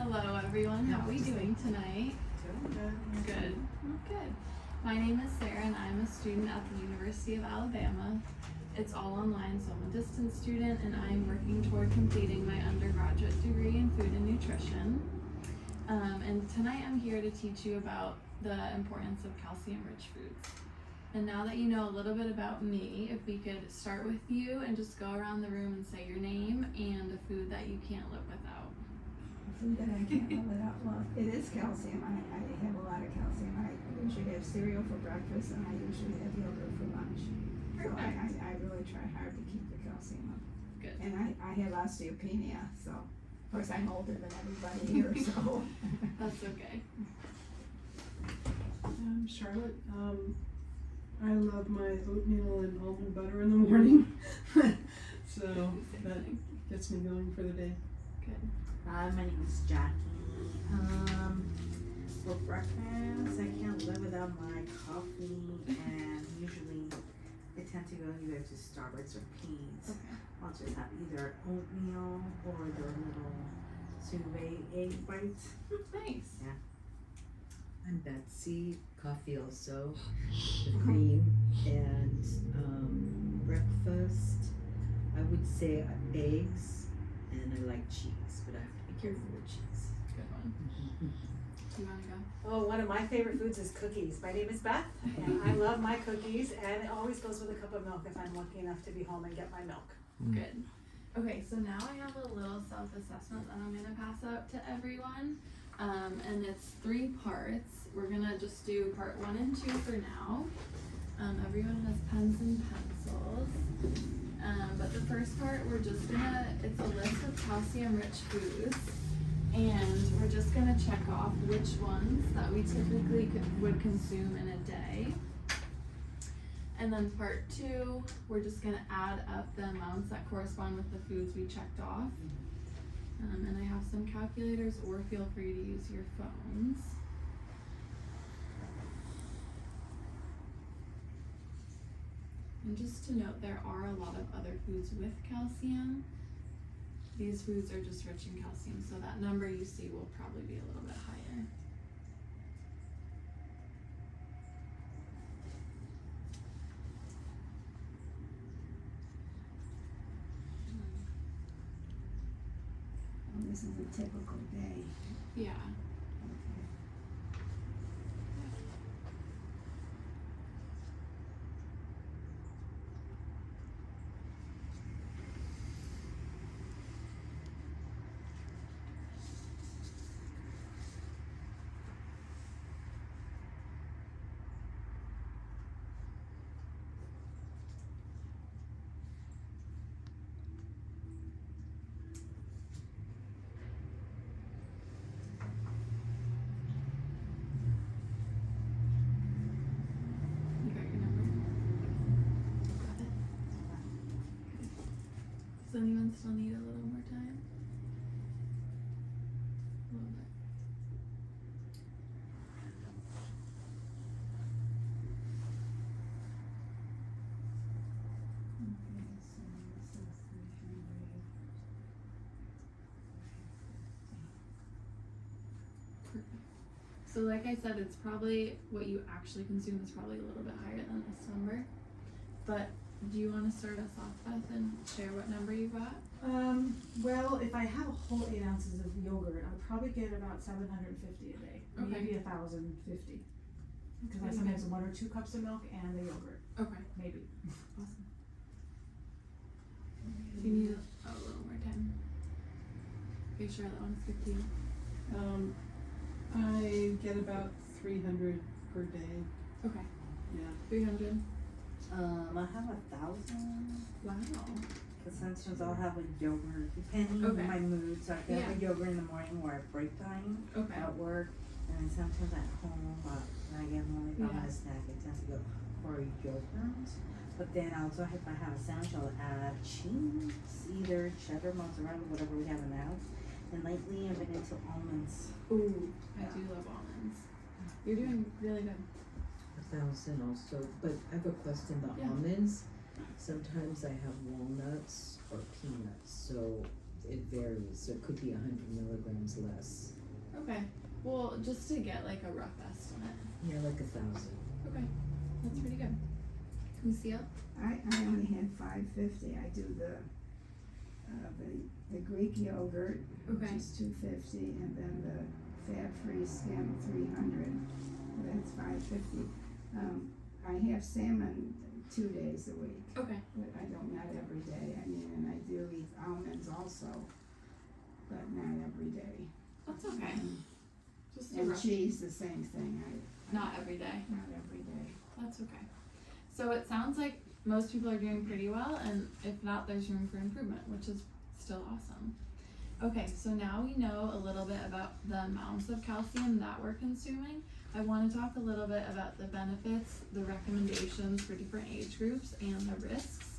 Hello everyone, how are we doing tonight? Doing good. Good. Good. My name is Sarah and I'm a student at the University of Alabama. It's all online, so I'm a distance student and I'm working toward completing my undergraduate degree in food and nutrition. And tonight I'm here to teach you about the importance of calcium-rich foods. And now that you know a little bit about me, if we could start with you and just go around the room and say your name and a food that you can't live without. Food that I can't live without. Well, it is calcium. I have a lot of calcium. I usually have cereal for breakfast and I usually have yogurt for lunch. So I really try hard to keep the calcium up. Good. And I have osteopenia, so of course I'm older than everybody here, so. That's okay. Charlotte, I love my oatmeal and almond butter in the morning, so that gets me going for the day. Good. Hi, my name is Jackie. For breakfast, I can't live without my coffee, and usually I tend to go either to Starbucks or Pete's. Okay. I'll just have either oatmeal or the little Soubet egg bites. Nice. Yeah. I'm Betsy, coffee also, the cream, and breakfast, I would say eggs, and I like cheese, but I have to be careful with cheese. Good one. Do you want to go? Oh, one of my favorite foods is cookies. My name is Beth, and I love my cookies, and it always goes with a cup of milk if I'm lucky enough to be home and get my milk. Good. Okay, so now I have a little self-assessment that I'm going to pass out to everyone. And it's 3 parts. We're going to just do part 1 and 2 for now. Everyone has pens and pencils. But the first part, it's a list of calcium-rich foods. And we're just going to check off which ones that we typically would consume in a day. And then part 2, we're just going to add up the amounts that correspond with the foods we checked off. And I have some calculators, or feel free to use your phones. And just to note, there are a lot of other foods with calcium. These foods are just rich in calcium, so that number you see will probably be a little bit higher. This is a typical day. Yeah. Okay. You got your number? Got it? Does anyone still need a little more time? A little bit. Okay, so this is 300. Perfect. So like I said, it's probably, what you actually consume is probably a little bit higher than this number. But do you want to start us off, Beth, and share what number you got? Well, if I have a whole 8 ounces of yogurt, I'll probably get about 750 a day, Okay. maybe 1,050. Because I sometimes have 1 or 2 cups of milk and the yogurt, Okay, maybe. awesome. If you need a little more time. Okay, sure, that one's good to you. I get about 300 per day. Okay, Yeah. 300. I have 1,000. Wow. Because sometimes I'll have a yogurt, depending Okay. on my mood. So I can have Yeah. a yogurt in the morning or at break time Okay. at work. And then sometimes at home, when I get home, if I want Yeah. a snack, I tend to go for a yogurt. But then also, if I have a sandwich, I'll add cheese, either cheddar, mozzarella, whatever we have in the house. And lately, I've been into almonds. Ooh, I do love almonds. You're doing really good. 1,000 also, but I have a question, the Yeah. almonds, sometimes I have walnuts or peanuts, so it varies, so it could be 100 milligrams less. Okay. Well, just to get like a rough estimate. Yeah, like 1,000. Okay. That's pretty good. Lucille? I only had 550. I do the Greek yogurt, which Okay. is 250, and then the fat-free skim 300. That's 550. I have salmon 2 days a week, Okay. but I don't, not every day. I mean, and I do eat almonds also, but not every day. That's okay. Just a And rough. cheese, the same thing. Not every day. Not every day. That's okay. So it sounds like most people are doing pretty well, and if not, there's room for improvement, which is still awesome. Okay, so now we know a little bit about the amounts of calcium that we're consuming. I want to talk a little bit about the benefits, the recommendations for different age groups, and the risks.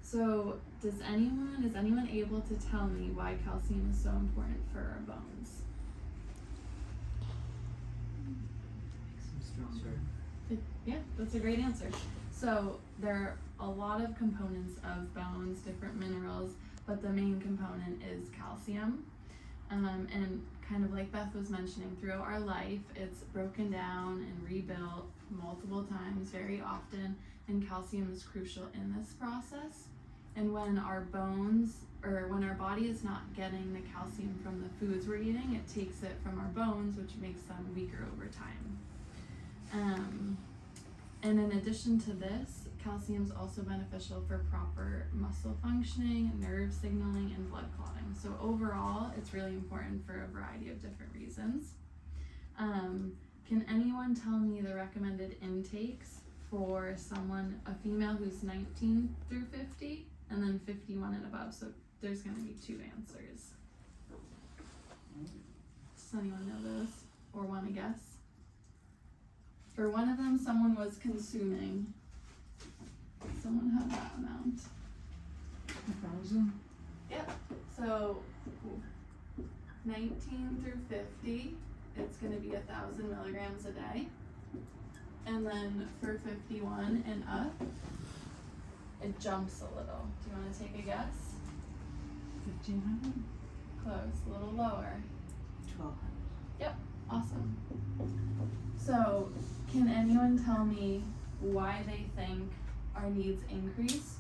So is anyone able to tell me why calcium is so important for our bones? Makes them stronger. Yeah, that's a great answer. So there are a lot of components of bones, different minerals, but the main component is calcium. And kind of like Beth was mentioning, throughout our life, it's broken down and rebuilt multiple times, very often, and calcium is crucial in this process. And when our body is not getting the calcium from the foods we're eating, it takes it from our bones, which makes them weaker over time. And in addition to this, calcium is also beneficial for proper muscle functioning, nerve signaling, and blood clotting. So overall, it's really important for a variety of different reasons. Can anyone tell me the recommended intakes for a female who's 19 through 50, and then 51 and above? So there's going to be 2 answers. Does anyone know those or want to guess? For one of them, someone was consuming. Someone had that amount. 1,000? Yep. So 19 through 50, it's going to be 1,000 milligrams a day. And then for 51 and up, it jumps a little. Do you want to take a guess? 1,500? Close, a little lower. 1,200. Awesome. So, can anyone tell me why they think our needs increase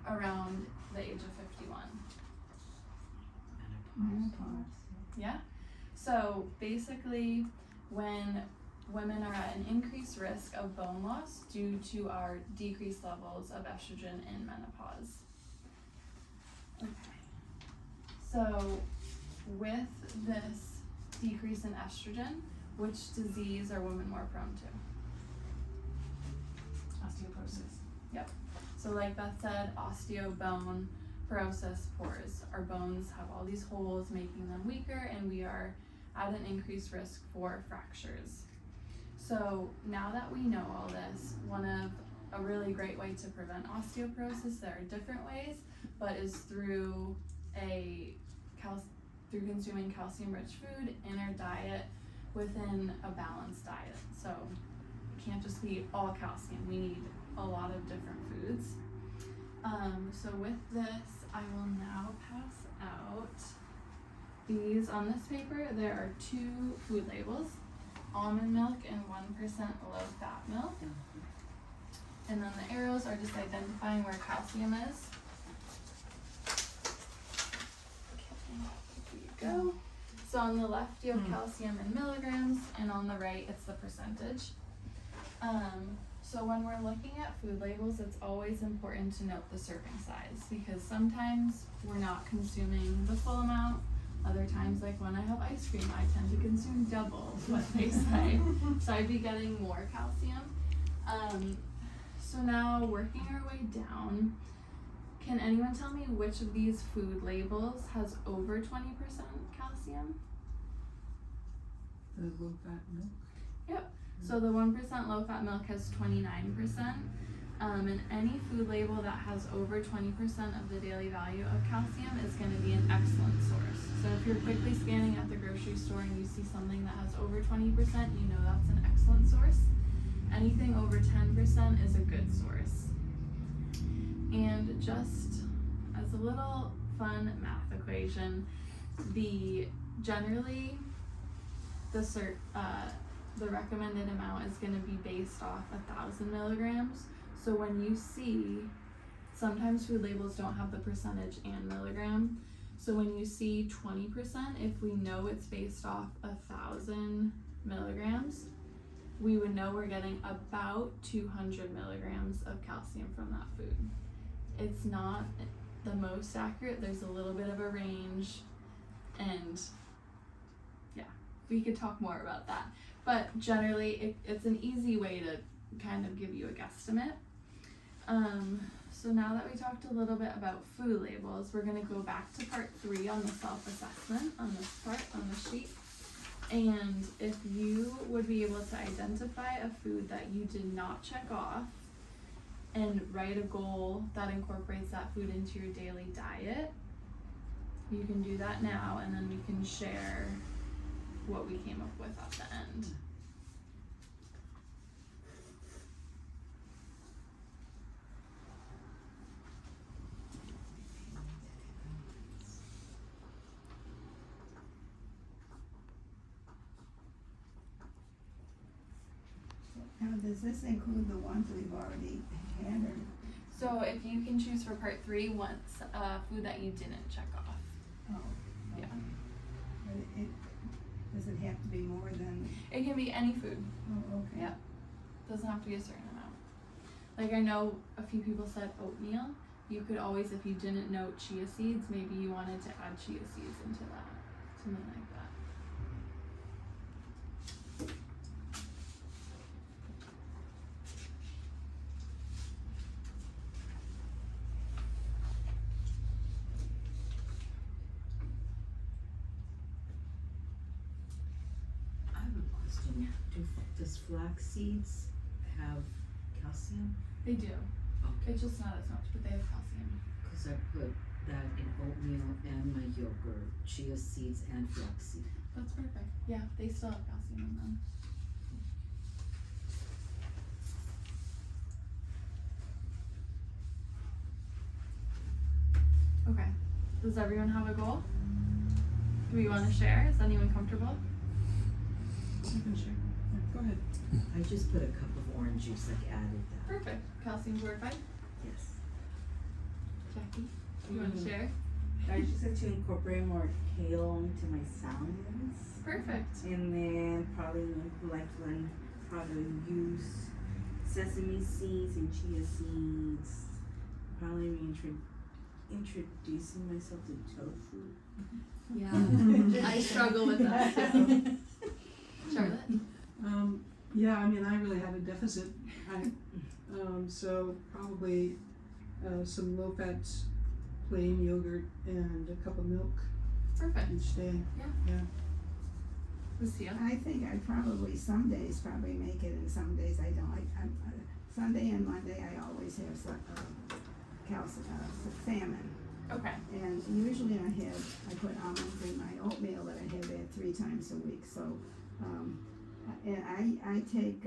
around the age of 51? Menopause. Yeah? So, basically, when women are at an increased risk of bone loss due to our decreased levels of estrogen in menopause. Okay. So, with this decrease in estrogen, which disease are women more prone to? Osteoporosis. So like Beth said, osteobone, porosis, pores. Our bones have all these holes making them weaker, and we are at an increased risk for fractures. So now that we know all this, a really great way to prevent osteoporosis, there are different ways, but is through consuming calcium-rich food in our diet within a balanced diet. So it can't just be all calcium. We need a lot of different foods. So with this, I will now pass out these. On this paper, there are 2 food labels, almond milk and 1% low-fat milk. And then the arrows are just identifying where calcium is. There you go. So on the left you have calcium in milligrams, and on the right it's the percentage. So when we're looking at food labels, it's always important to note the serving size, because sometimes we're not consuming the full amount. Other times, like when I have ice cream, I tend to consume double what they say. So I'd be getting more calcium. So now working our way down, can anyone tell me which of these food labels has over 20% calcium? The low-fat milk? So the 1% low-fat milk has 29%, and any food label that has over 20% of the daily value of calcium is going to be an excellent source. So if you're quickly scanning at the grocery store and you see something that has over 20%, you know that's an excellent source. Anything over 10% is a good source. And just as a little fun math equation. Generally the recommended amount is going to be based off 1,000 milligrams. So when you see, sometimes food labels don't have the percentage and milligram. So when you see 20%, if we know it's based off 1,000 milligrams, we would know we're getting about 200 milligrams of calcium from that food. It's not the most accurate. There's a little bit of a range, and yeah, we could talk more about that. But generally, it's an easy way to kind of give you a guesstimate. So now that we talked a little bit about food labels, we're going to go back to part 3 on the self-assessment on this part, on the sheet. And if you would be able to identify a food that you did not check off and write a goal that incorporates that food into your daily diet, you can do that now, and then we can share what we came up with at the end. Now, does this include the ones we've already had, or? So if you can choose for part 3 once food that you didn't check off. Oh. Yeah. But does it have to be more than? It can be any food. Oh, okay. Yeah. Doesn't have to be a certain amount. Like I know a few people said oatmeal. You could always, if you didn't know chia seeds, maybe you wanted to add chia seeds into that. Something like that. I have a question. Does flax seeds have calcium? They do. Okay. It's just not as much, but they have calcium. Because I put that in oatmeal and my yogurt, chia seeds and flax seed. That's perfect. Yeah, they still have calcium in them. Okay. Does everyone have a goal? Do we want to share? Is anyone comfortable? You can share. Yeah, go ahead. I just put a cup of orange juice, like added that. Perfect. Calcium fortified. Yes. Jackie, you want to share? I just have to incorporate more kale into my salads. Perfect. And then probably like learn how to use sesame seeds and chia seeds. Probably be introducing myself to tofu. Yeah. I struggle with that too. Charlotte? Yeah, I mean, I really had a deficit. So probably some low-fat plain yogurt and a cup of milk Perfect. each day. Lucia? I think I probably some days probably make it, and some days I don't. Sunday and Monday I always have some salmon, Okay. and usually I put almonds in my oatmeal, but I have that 3 times a week. So, and I take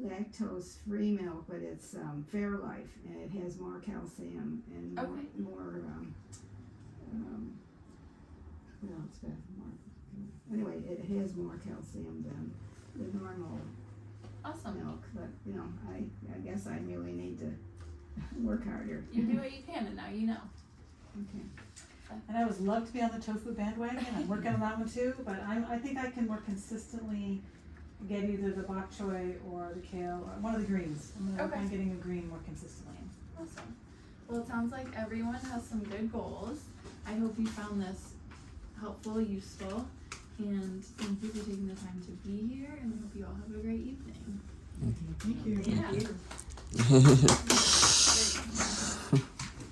lactose-free milk, but it's Fairlife, and it has more calcium and Okay. more well, it's got more. Anyway, it has more calcium than the normal Awesome. milk, but I guess I really need to work harder. You do what you can, and now you know. Okay. And I would love to be on the tofu bandwagon. I'm working on that one too, but I think I can more consistently get either the bok choy or the kale or one of the greens. I'm gonna work on getting a green more consistently. Awesome. Well, it sounds like everyone has some good goals. I hope you found this helpful, useful, and thank you for taking the time to be here, and we hope you all have a great evening. Thank you. Yeah.